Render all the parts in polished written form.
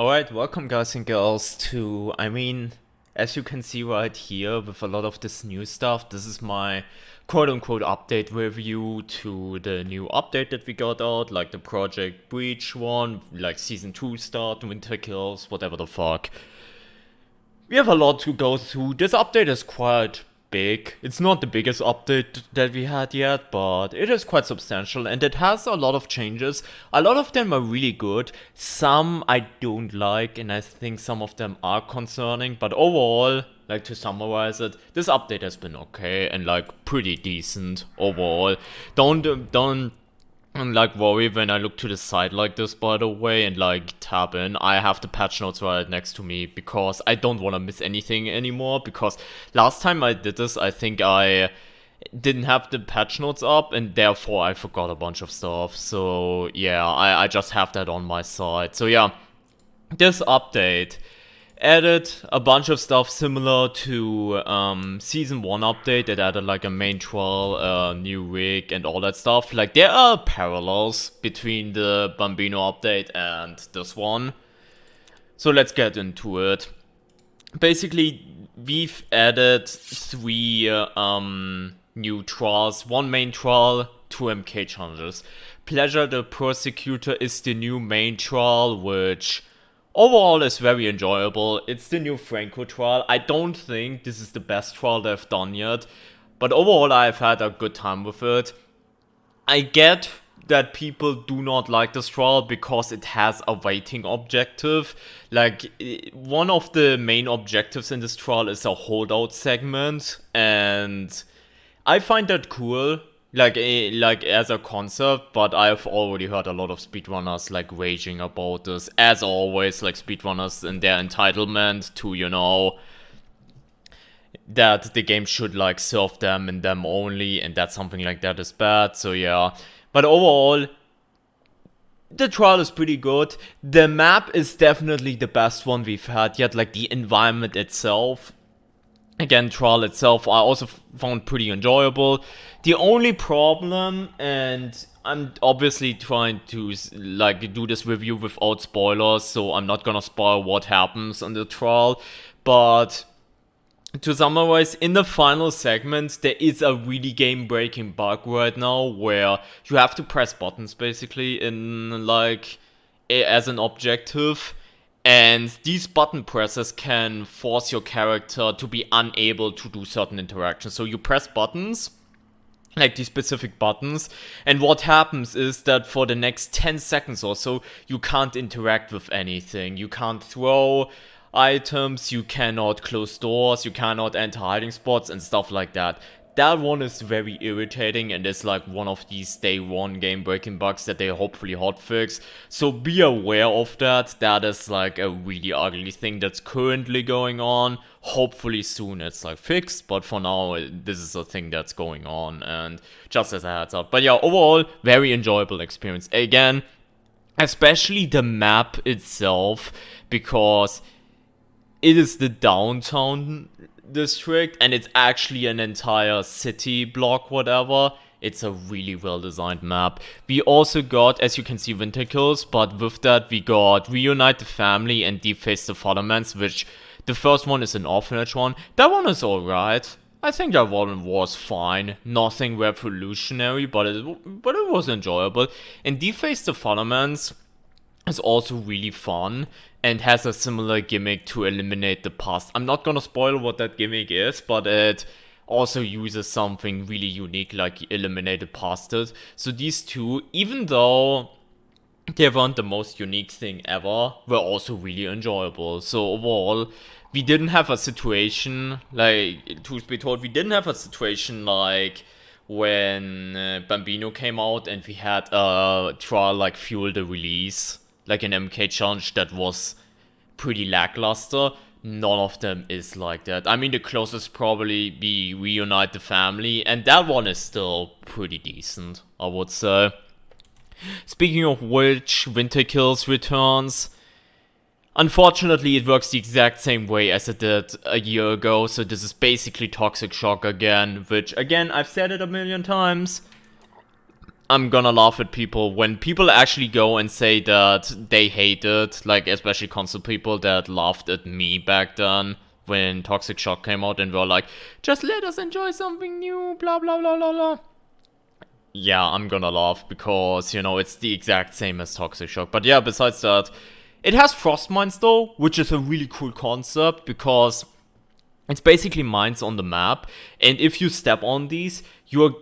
Alright, welcome guys and girls to, as you can see right here with a lot of this new stuff, this is my quote-unquote update review to the new update that we got out, like the Project Breach one, like Season 2 start, Winter Kills, whatever the fuck. We have a lot to go through. This update is quite big. It's not the biggest update that we had yet, but it is quite substantial and it has a lot of changes. A lot of them are really good. Some I don't like and I think some of them are concerning, but overall, like to summarize it, this update has been okay and like pretty decent overall. Don't like worry when I look to the side like this, by the way, and like tab in. I have the patch notes right next to me because I don't want to miss anything anymore, because last time I did this I think I didn't have the patch notes up and therefore I forgot a bunch of stuff. So yeah, I just have that on my side. So yeah, this update added a bunch of stuff similar to Season 1 update. It added like a main trial, new rig and all that stuff. Like there are parallels between the Bambino update and this one. So let's get into it. Basically, we've added 3 new trials. 1 main trial, 2 MK challenges. Pleasure the Persecutor is the new main trial, which overall is very enjoyable. It's the new Franco trial. I don't think this is the best trial they've done yet, but overall I've had a good time with it. I get that people do not like this trial because it has a waiting objective. Like, one of the main objectives in this trial is a holdout segment, and I find that cool. Like as a concept, but I've already heard a lot of speedrunners like raging about this. As always, like speedrunners and their entitlement to, you know, that the game should like serve them and them only, and that something like that is bad. So yeah, but overall, the trial is pretty good. The map is definitely the best one we've had yet. Like the environment itself, again, trial itself, I also found pretty enjoyable. The only problem, and I'm obviously trying to like do this review without spoilers, so I'm not gonna spoil what happens on the trial, but to summarize, in the final segment, there is a really game-breaking bug right now where you have to press buttons basically in like as an objective. And these button presses can force your character to be unable to do certain interactions. So you press buttons, like these specific buttons, and what happens is that for the next 10 seconds or so, you can't interact with anything. You can't throw items, you cannot close doors, you cannot enter hiding spots and stuff like that. That one is very irritating and is like one of these day 1 game breaking bugs that they hopefully hotfix. So be aware of that. That is like a really ugly thing that's currently going on. Hopefully soon it's like fixed, but for now this is a thing that's going on, and just as a heads up. But yeah, overall, very enjoyable experience. Again, especially the map itself, because it is the downtown district and it's actually an entire city block, whatever. It's a really well designed map. We also got, as you can see, Winter Kills, but with that we got Reunite the Family and Deface the Fathermans, which the first one is an orphanage one. That one is alright. I think that one was fine. Nothing revolutionary, but it was enjoyable. And Deface the Fathermans is also really fun and has a similar gimmick to eliminate the past. I'm not gonna spoil what that gimmick is, but it also uses something really unique like eliminate the past. So these two, even though they weren't the most unique thing ever, were also really enjoyable. So overall, we didn't have a situation, like, truth be told, we didn't have a situation like when Bambino came out and we had a trial like Fuel the Release, like an MK challenge that was pretty lackluster. None of them is like that. I mean, the closest probably be Reunite the Family, and that one is still pretty decent, I would say. Speaking of which, Winter Kills returns. Unfortunately, it works the exact same way as it did a year ago, so this is basically Toxic Shock again, which, again, I've said it a million times. I'm gonna laugh at people when people actually go and say that they hate it, like especially console people that laughed at me back then when Toxic Shock came out and were like, just let us enjoy something new, blah blah blah blah blah. Yeah, I'm gonna laugh because, you know, it's the exact same as Toxic Shock. But yeah, besides that, it has frost mines though, which is a really cool concept because it's basically mines on the map, and if you step on these, you're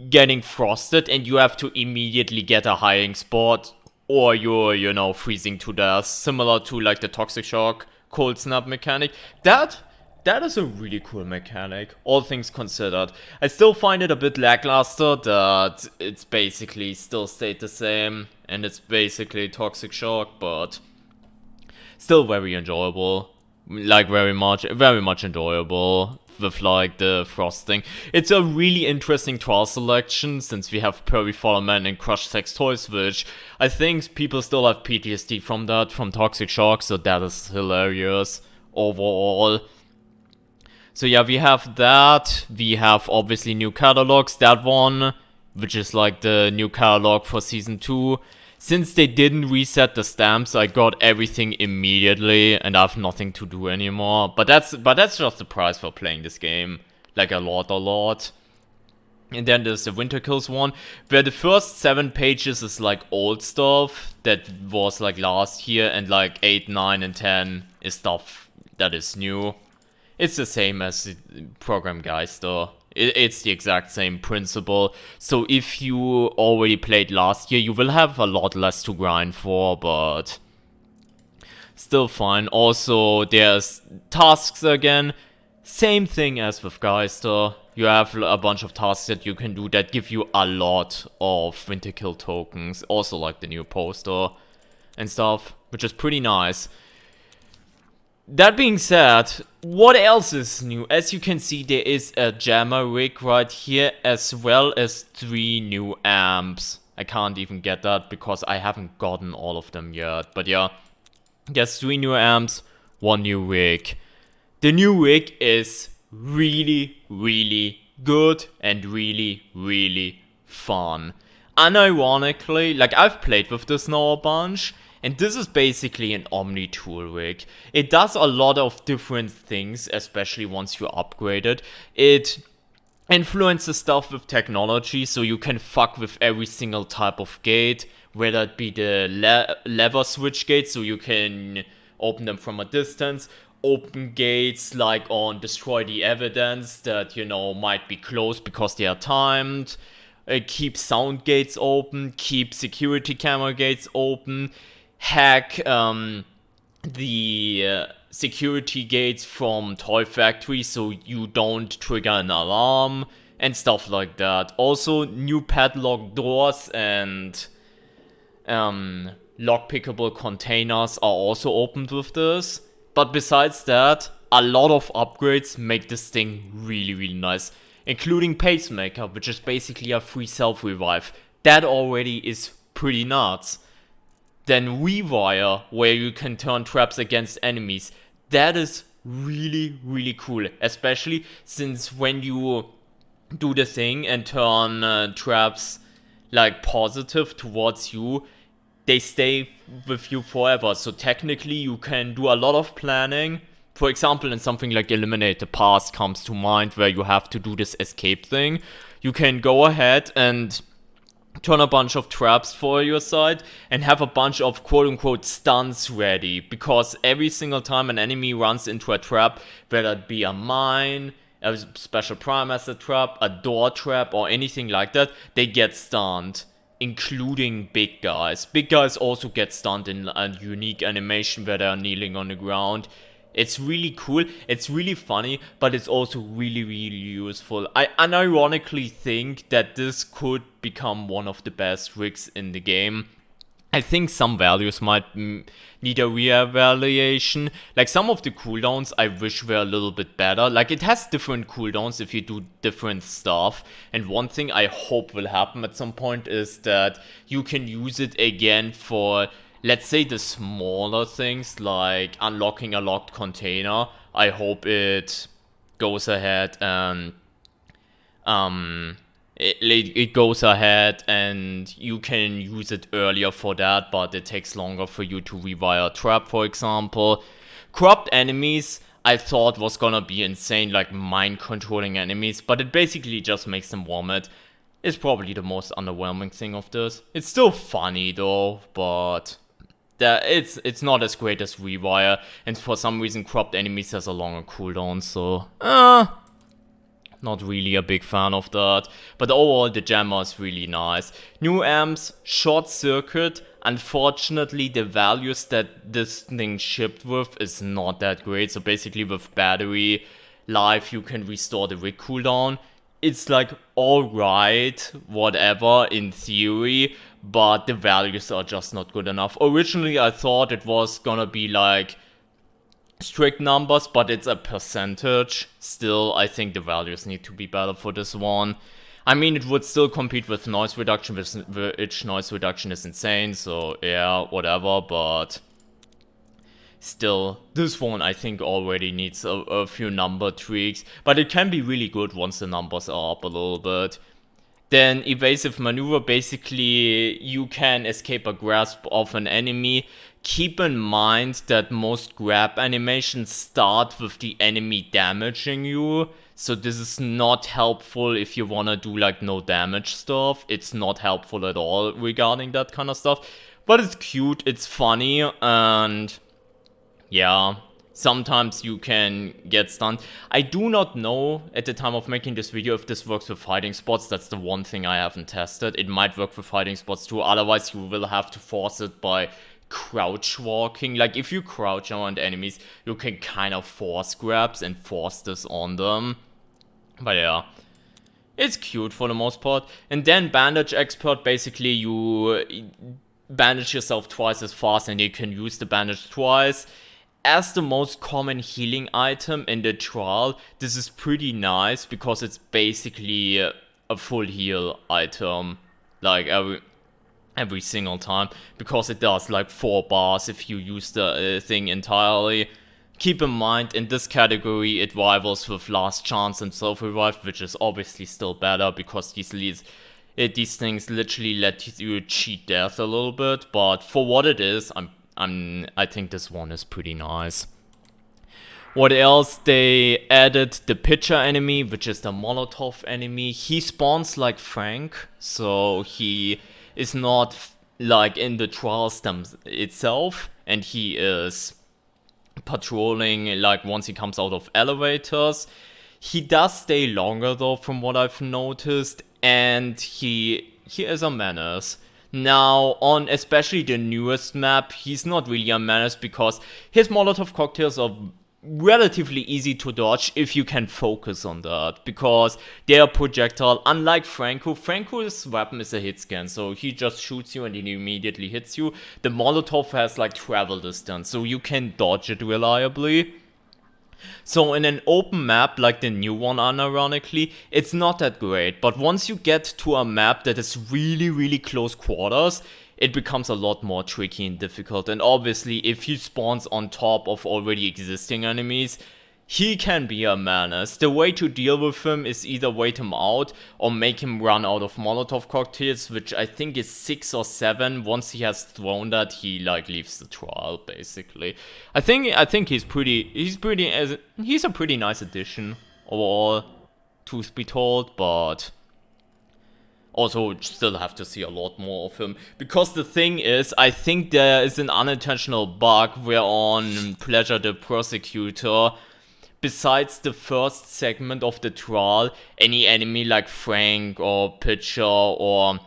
getting frosted and you have to immediately get a hiding spot or you're, you know, freezing to death, similar to like the Toxic Shock cold snap mechanic. That is a really cool mechanic, all things considered. I still find it a bit lackluster that it's basically still stayed the same and it's basically Toxic Shock, but still very enjoyable. Like very much enjoyable with like the frosting. It's a really interesting trial selection since we have Perry Follow-Man and Crushed Sex Toys, which I think people still have PTSD from that, from Toxic Shock, so that is hilarious overall. So yeah, we have that. We have obviously new catalogs, that one, which is like the new catalog for Season 2. Since they didn't reset the stamps, I got everything immediately and I have nothing to do anymore. But that's just the price for playing this game. Like a lot. And then there's the Winter Kills one, where the first 7 pages is like old stuff that was like last year, and like 8, 9, and 10 is stuff that is new. It's the same as the Program Geister. It's the exact same principle. So if you already played last year, you will have a lot less to grind for, but still fine. Also, there's tasks again. Same thing as with Geister. You have a bunch of tasks that you can do that give you a lot of Winter Kill tokens. Also like the new poster and stuff, which is pretty nice. That being said, what else is new? As you can see, there is a jammer rig right here, as well as 3 new amps. I can't even get that because I haven't gotten all of them yet. But yeah, there's 3 new amps, 1 new rig. The new rig is really good and really fun. Unironically, like I've played with this now a bunch. And this is basically an Omni tool rig. It does a lot of different things, especially once you upgrade it. It influences stuff with technology, so you can fuck with every single type of gate, whether it be the lever switch gate, so you can open them from a distance. Open gates like on Destroy the Evidence that, you know, might be closed because they are timed. Keep sound gates open, keep security camera gates open. Hack the security gates from Toy Factory so you don't trigger an alarm and stuff like that. Also, new padlock doors and lockpickable containers are also opened with this. But besides that, a lot of upgrades make this thing really nice, including Pacemaker, which is basically a free self-revive. That already is pretty nuts. Then Rewire, where you can turn traps against enemies. That is really cool. Especially since when you do the thing and turn traps like positive towards you, they stay with you forever. So technically you can do a lot of planning. For example, in something like Eliminate the Past comes to mind, where you have to do this escape thing. You can go ahead and turn a bunch of traps for your side and have a bunch of quote-unquote stunts ready, because every single time an enemy runs into a trap, whether it be a mine, a special prime asset trap, a door trap, or anything like that, they get stunned, including big guys. Big guys also get stunned in a unique animation where they are kneeling on the ground. It's really cool, it's really funny, but it's also really useful. I unironically think that this could become one of the best rigs in the game. I think some values might need a re-evaluation. Like some of the cooldowns I wish were a little bit better. Like it has different cooldowns if you do different stuff. And one thing I hope will happen at some point is that you can use it again for, let's say, the smaller things like unlocking a locked container. I hope it goes ahead and it goes ahead and you can use it earlier for that, but it takes longer for you to rewire a trap, for example. Cropped enemies, I thought was gonna be insane, like mind controlling enemies, but it basically just makes them vomit. It's probably the most underwhelming thing of this. It's still funny though, but it's not as great as rewire, and for some reason cropped enemies has a longer cooldown, so not really a big fan of that. But overall, the jammer is really nice. New amps, short circuit. Unfortunately, the values that this thing shipped with is not that great. So basically with battery life, you can restore the rig cooldown. It's like alright, whatever, in theory, but the values are just not good enough. Originally, I thought it was gonna be like strict numbers, but it's a percentage. Still, I think the values need to be better for this one. I mean, it would still compete with noise reduction, which noise reduction is insane, so yeah, whatever, but still, this one I think already needs a few number tweaks, but it can be really good once the numbers are up a little bit. Then evasive maneuver, basically you can escape a grasp of an enemy. Keep in mind that most grab animations start with the enemy damaging you, so this is not helpful if you wanna do like no damage stuff. It's not helpful at all regarding that kind of stuff, but it's cute, it's funny, and yeah, sometimes you can get stunned. I do not know at the time of making this video if this works with hiding spots. That's the one thing I haven't tested. It might work with hiding spots too, otherwise you will have to force it by crouch walking. Like if you crouch around enemies, you can kind of force grabs and force this on them. But yeah, it's cute for the most part. And then bandage expert, basically you bandage yourself twice as fast and you can use the bandage twice. As the most common healing item in the trial, this is pretty nice because it's basically a full heal item, like every single time, because it does like 4 bars if you use the thing entirely. Keep in mind, in this category it rivals with Last Chance and Self-Revive, which is obviously still better because these things literally let you cheat death a little bit, but for what it is, I think this one is pretty nice. What else? They added the pitcher enemy, which is the Molotov enemy. He spawns like Frank, so he is not like in the trials itself, and he is patrolling like once he comes out of elevators. He does stay longer though, from what I've noticed, and he is a menace. Now, on especially the newest map, he's not really a menace because his Molotov cocktails are relatively easy to dodge if you can focus on that, because they are projectile. Unlike Franco's weapon is a hit scan, so he just shoots you and he immediately hits you. The Molotov has like travel distance, so you can dodge it reliably. So in an open map like the new one, unironically, it's not that great, but once you get to a map that is really close quarters, it becomes a lot more tricky and difficult. And obviously if he spawns on top of already existing enemies, he can be a menace. The way to deal with him is either wait him out or make him run out of Molotov cocktails, which I think is 6 or 7. Once he has thrown that, he like leaves the trial basically. I think he's a pretty nice addition overall, truth be told, but also still have to see a lot more of him, because the thing is, I think there is an unintentional bug where on Pleasure the Prosecutor, besides the first segment of the trial, any enemy like Frank or Pitcher or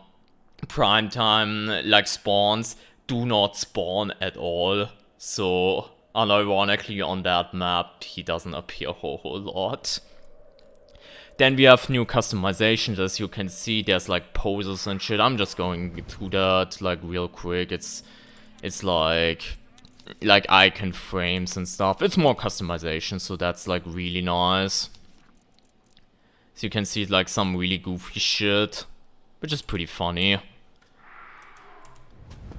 Primetime like spawns do not spawn at all. So unironically on that map he doesn't appear a whole lot. Then we have new customizations. As you can see, there's like poses and shit. I'm just going through that like real quick. It's like icon frames and stuff. It's more customization, so that's like really nice. So you can see like some really goofy shit, which is pretty funny.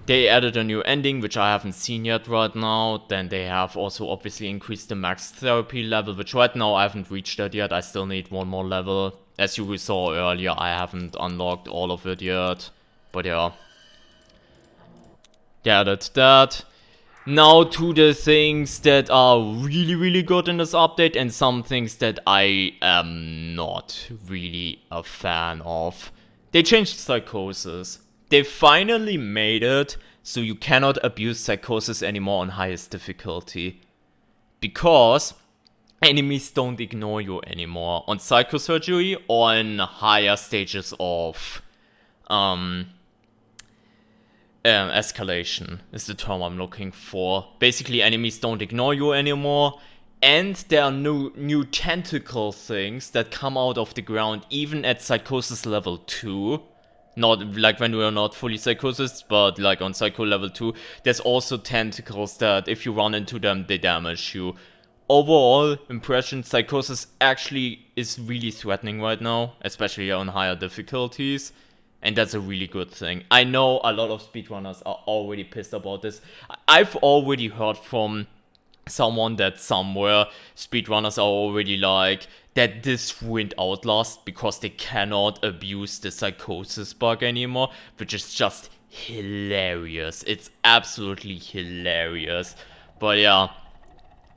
They added a new ending, which I haven't seen yet right now. Then they have also obviously increased the max therapy level, which right now I haven't reached that yet. I still need one more level. as you saw earlier, I haven't unlocked all of it yet. But yeah. Yeah, that's that. Now to the things that are really, really good in this update, and some things that I am not really a fan of. They changed Psychosis. They finally made it so you cannot abuse Psychosis anymore on highest difficulty. Because enemies don't ignore you anymore on Psychosurgery or in higher stages of Escalation is the term I'm looking for. Basically, enemies don't ignore you anymore, and there are new tentacle things that come out of the ground even at Psychosis level 2. Not like when we are not fully Psychosis, but like on Psycho level 2, there's also tentacles that if you run into them, they damage you. Overall impression, Psychosis actually is really threatening right now, especially on higher difficulties. And that's a really good thing. I know a lot of speedrunners are already pissed about this. I've already heard from someone that somewhere speedrunners are already like that this ruined Outlast because they cannot abuse the Psychosis bug anymore, which is just hilarious. It's absolutely hilarious. But yeah,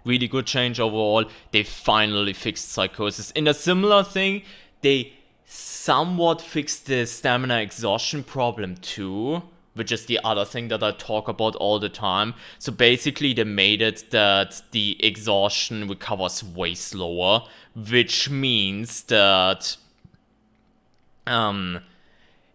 really good change overall. They finally fixed Psychosis. In a similar thing, they somewhat fixed the stamina exhaustion problem too, which is the other thing that I talk about all the time. So basically they made it that the exhaustion recovers way slower, which means that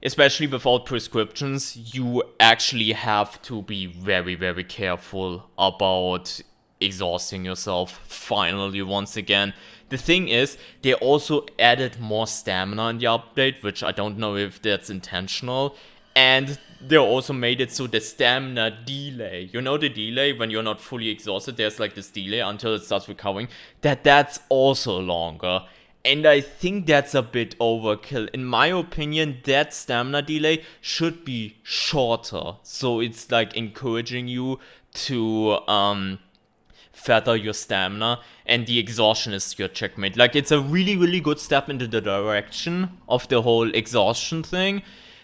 especially without prescriptions, you actually have to be very, very careful about exhausting yourself finally once again. The thing is, they also added more stamina in the update, which I don't know if that's intentional. And they also made it so the stamina delay, you know the delay when you're not fully exhausted, there's like this delay until it starts recovering, that's also longer. And I think that's a bit overkill. In my opinion, that stamina delay should be shorter. So it's like encouraging you to feather your stamina, and the exhaustion is your checkmate. Like, it's a really, really good step into the direction of the whole exhaustion thing,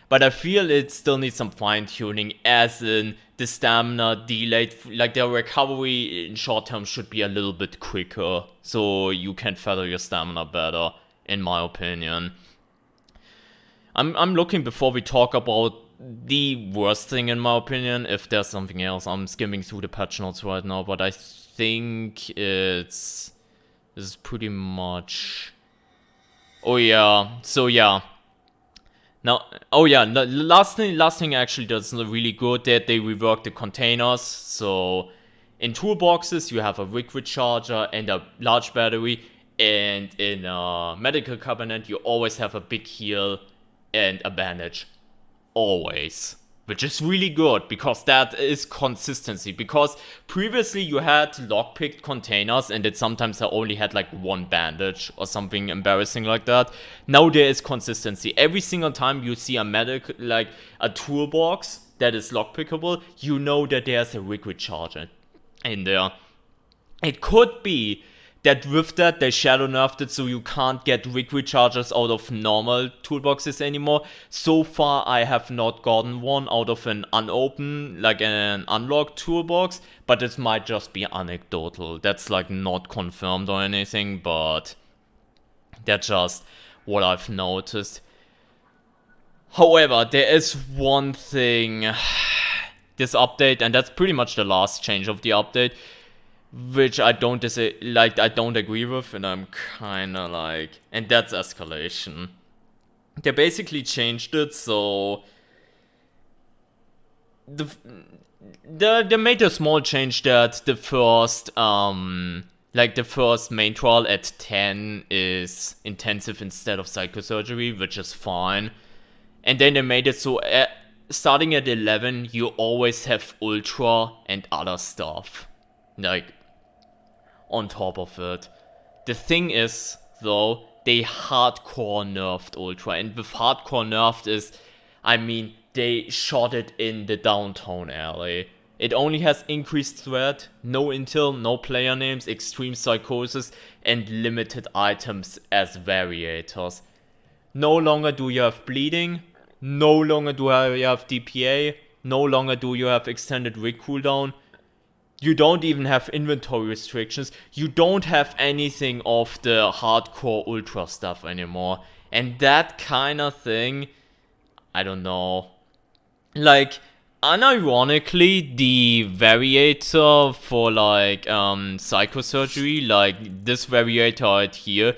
but I feel it still needs some fine-tuning, as in the stamina delayed, like the recovery in short term should be a little bit quicker, so you can feather your stamina better, in my opinion. I'm looking before we talk about the worst thing in my opinion, if there's something else. I'm skimming through the patch notes right now, but I think this is pretty much... Oh yeah, so yeah. Now, oh yeah, the last thing actually that's really good, that they reworked the containers. So in toolboxes you have a liquid charger and a large battery, and in a medical cabinet you always have a big heal and a bandage. Always. Which is really good, because that is consistency. Because previously you had lockpicked containers and it sometimes only had like one bandage or something embarrassing like that. Now there is consistency. Every single time you see like a toolbox that is lockpickable, you know that there's a liquid charger in there. It could be that with that they shadow nerfed it so you can't get liquid chargers out of normal toolboxes anymore. So far I have not gotten one out of an unopened, like an unlocked toolbox, but it might just be anecdotal. That's like not confirmed or anything, but that's just what I've noticed. However, there is one thing this update, and that's pretty much the last change of the update, which I don't agree with, and I'm kinda like, and that's Escalation. They basically changed it so they made a small change that the first main trial at 10 is intensive instead of psychosurgery, which is fine. And then they made it so starting at 11 you always have ultra and other stuff, like, on top of it. The thing is, though, they hardcore nerfed Ultra, and with hardcore nerfed is, I mean, they shot it in the downtown alley. It only has increased threat, no intel, no player names, extreme psychosis, and limited items as variators. No longer do you have bleeding, no longer do you have DPA, no longer do you have extended rig cooldown. You don't even have inventory restrictions. You don't have anything of the hardcore ultra stuff anymore. And that kind of thing, I don't know. Like, unironically, the variator for like psychosurgery, like this variator right here,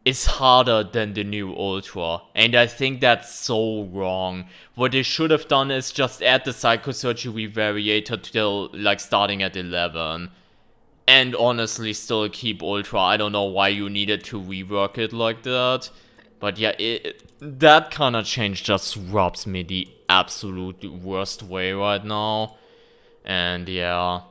is harder than the new ultra, and I think that's so wrong. What they should have done is just add the psychosurgery variator till like starting at 11, and honestly still keep ultra. I don't know why you needed to rework it like that, but yeah, that kind of change just rubs me the absolute worst way right now, and yeah,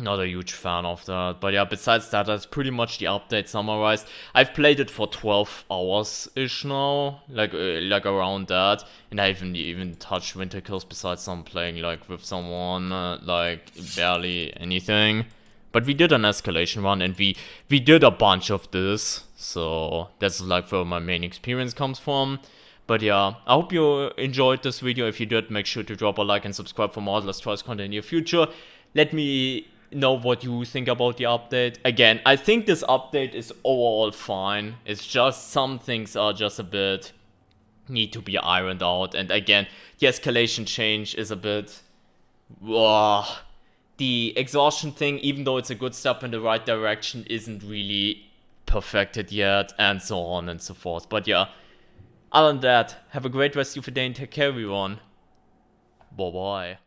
not a huge fan of that. But yeah, besides that, that's pretty much the update summarized. I've played it for 12 hours-ish now, like around that, and I haven't even touched winter kills besides some playing like with someone, like barely anything. But we did an escalation run, and we did a bunch of this, so that's like where my main experience comes from. But yeah, I hope you enjoyed this video. If you did, make sure to drop a like and subscribe for more Outlast Trials content in the near future. Let me know what you think about the update. Again, I think this update is overall fine. It's just some things are just a bit need to be ironed out. And again, the escalation change is a bit... the exhaustion thing, even though it's a good step in the right direction, isn't really perfected yet, and so on and so forth. But yeah, other than that, have a great rest of your day and take care, everyone. Bye bye.